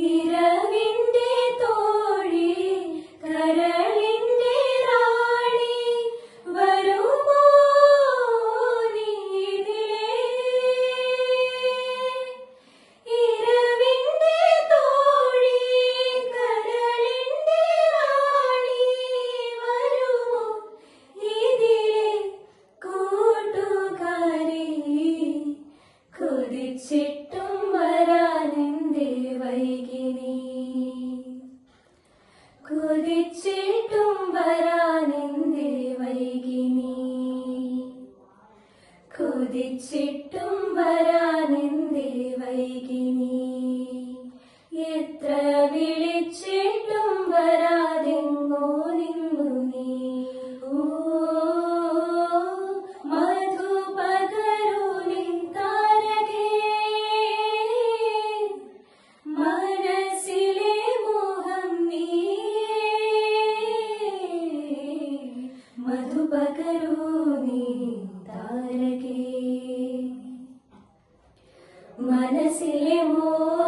ഇരവിന്റെ തോഴി കരളിന്റെ റാണി വരുമോ നീതിലേ. ഇരവിന്റെ തോഴി കരളിന്റെ റാണി വരുമോ ഇതിലേ. കൂട്ടുകാരി കൊതിച്ചിട്ടും വരാനെന്തേ വൈകിനി. കൊതിച്ചിട്ടും വരാനെന്തേ വൈകിനി. കൊതിച്ചിട്ടും വരാനെന്തേ വൈകിനി. എത്ര വിളിച്ചിട്ടും വരാതെങ്ങോ നിന്നു നീ. ഓ മധു പകരൂ നിൻ താരകേ. മനസ്സിലെ മോഹം നീയേ. മധു പകരൂ നീൻ താരകേ. മനസ്സിലെ മോഹം